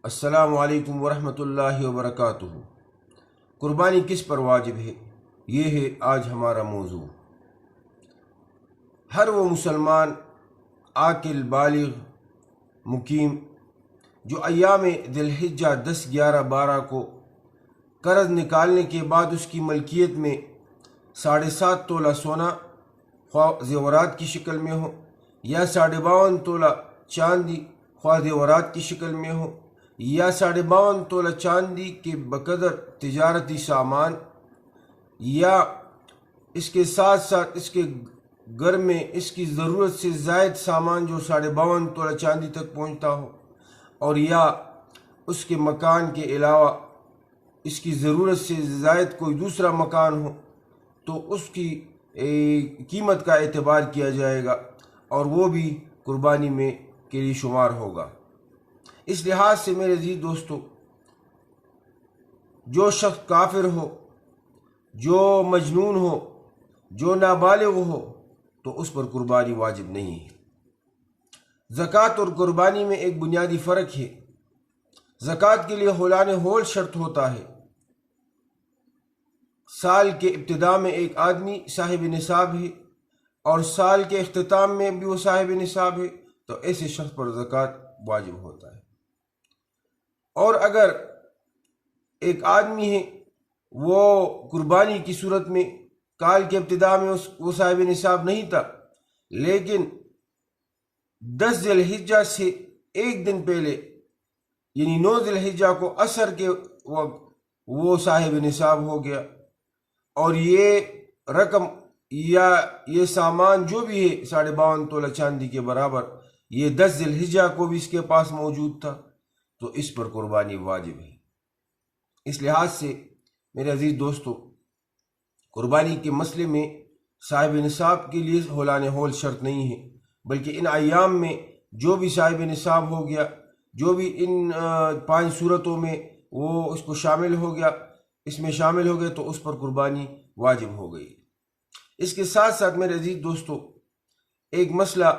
السلام علیکم ورحمۃ اللہ وبرکاتہ۔ قربانی کس پر واجب ہے، یہ ہے آج ہمارا موضوع۔ ہر وہ مسلمان عاقل بالغ مقیم جو ایام ذی الحجہ 10، 11، 12 کو قرض نکالنے کے بعد اس کی ملکیت میں 7.5 تولہ سونا خواہ زیورات کی شکل میں ہو یا 52.5 تولہ چاندی خواہ زیورات کی شکل میں ہو یا 52.5 تولہ چاندی کے بقدر تجارتی سامان، یا اس کے ساتھ ساتھ اس کے گھر میں اس کی ضرورت سے زائد سامان جو 52.5 تولہ چاندی تک پہنچتا ہو، اور یا اس کے مکان کے علاوہ اس کی ضرورت سے زائد کوئی دوسرا مکان ہو، تو اس کی قیمت کا اعتبار کیا جائے گا اور وہ بھی قربانی میں کے لیے شمار ہوگا۔ اس لحاظ سے میرے عزیز دوستو، جو شخص کافر ہو، جو مجنون ہو، جو نابالغ ہو، تو اس پر قربانی واجب نہیں ہے۔ زکوٰۃ اور قربانی میں ایک بنیادی فرق ہے۔ زکوٰۃ کے لیے حولان ہول شرط ہوتا ہے۔ سال کے ابتدا میں ایک آدمی صاحب نصاب ہے اور سال کے اختتام میں بھی وہ صاحب نصاب ہے، تو ایسے شخص پر زکوٰۃ واجب ہوتا ہے۔ اور اگر ایک آدمی ہے، وہ قربانی کی صورت میں کال کے ابتدا میں وہ صاحب نصاب نہیں تھا، لیکن 10 ذی الحجہ سے ایک دن پہلے یعنی 9 ذی الحجہ کو عصر کے وقت وہ صاحب نصاب ہو گیا، اور یہ رقم یا یہ سامان جو بھی ہے 52.5 تولہ چاندی کے برابر، یہ 10 ذی الحجہ کو بھی اس کے پاس موجود تھا، تو اس پر قربانی واجب ہے۔ اس لحاظ سے میرے عزیز دوستو، قربانی کے مسئلے میں صاحب نصاب کے لیے حولان ہول شرط نہیں ہے، بلکہ ان ایام میں جو بھی صاحب نصاب ہو گیا، جو بھی ان 5 صورتوں میں وہ اس کو شامل ہو گیا، اس میں شامل ہو گئے، تو اس پر قربانی واجب ہو گئی۔ اس کے ساتھ ساتھ میرے عزیز دوستو، ایک مسئلہ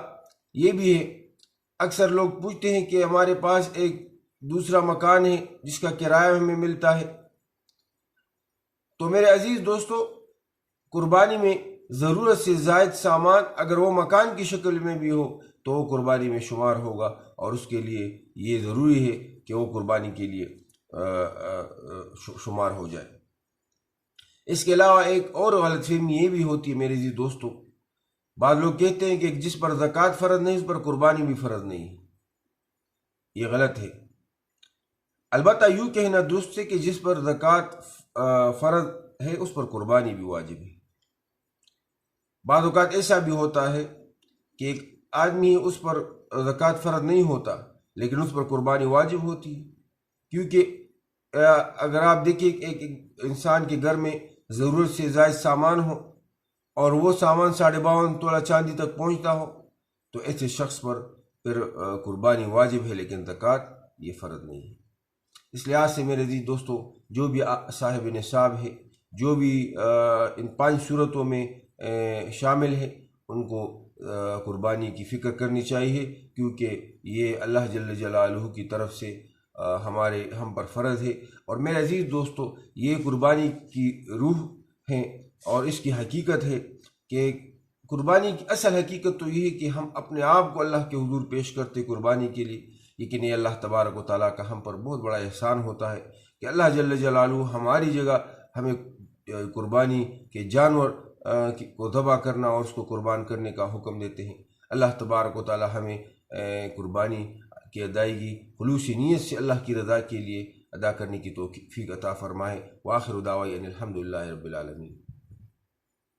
یہ بھی ہے، اکثر لوگ پوچھتے ہیں کہ ہمارے پاس ایک دوسرا مکان ہے جس کا کرایہ ہمیں ملتا ہے، تو میرے عزیز دوستو، قربانی میں ضرورت سے زائد سامان اگر وہ مکان کی شکل میں بھی ہو تو وہ قربانی میں شمار ہوگا، اور اس کے لیے یہ ضروری ہے کہ وہ قربانی کے لیے شمار ہو جائے۔ اس کے علاوہ ایک اور غلط فہمی یہ بھی ہوتی ہے میرے عزیز دوستو، بعض لوگ کہتے ہیں کہ جس پر زکوٰۃ فرض نہیں اس پر قربانی بھی فرض نہیں ہے۔ یہ غلط ہے۔ البتہ یوں کہنا درست ہے کہ جس پر زکوٰۃ فرض ہے اس پر قربانی بھی واجب ہے۔ بعض اوقات ایسا بھی ہوتا ہے کہ ایک آدمی اس پر زکوٰۃ فرض نہیں ہوتا لیکن اس پر قربانی واجب ہوتی ہے، کیونکہ اگر آپ دیکھیں ایک انسان کے گھر میں ضرورت سے زائد سامان ہو اور وہ سامان 52.5 تولہ چاندی تک پہنچتا ہو، تو ایسے شخص پر پھر قربانی واجب ہے لیکن زکوٰۃ یہ فرض نہیں ہے۔ اس لحاظ سے میرے عزیز دوستو، جو بھی صاحب نصاب ہے، جو بھی ان 5 صورتوں میں شامل ہے، ان کو قربانی کی فکر کرنی چاہیے، کیونکہ یہ اللہ جل جلالہ کی طرف سے ہم پر فرض ہے۔ اور میرے عزیز دوستو، یہ قربانی کی روح ہے اور اس کی حقیقت ہے کہ قربانی کی اصل حقیقت تو یہ ہے کہ ہم اپنے آپ کو اللہ کے حضور پیش کرتے قربانی کے لیے، لیکن یہ اللہ تبارک و تعالیٰ کا ہم پر بہت بڑا احسان ہوتا ہے کہ اللہ جل جلالہ ہماری جگہ ہمیں قربانی کے جانور کو ذبح کرنا اور اس کو قربان کرنے کا حکم دیتے ہیں۔ اللہ تبارک و تعالیٰ ہمیں قربانی کی ادائیگی خلوصی نیت سے اللہ کی رضا کے لیے ادا کرنے کی توفیق عطا فرمائے۔ وآخر دعوانا الحمدللہ رب العالمین۔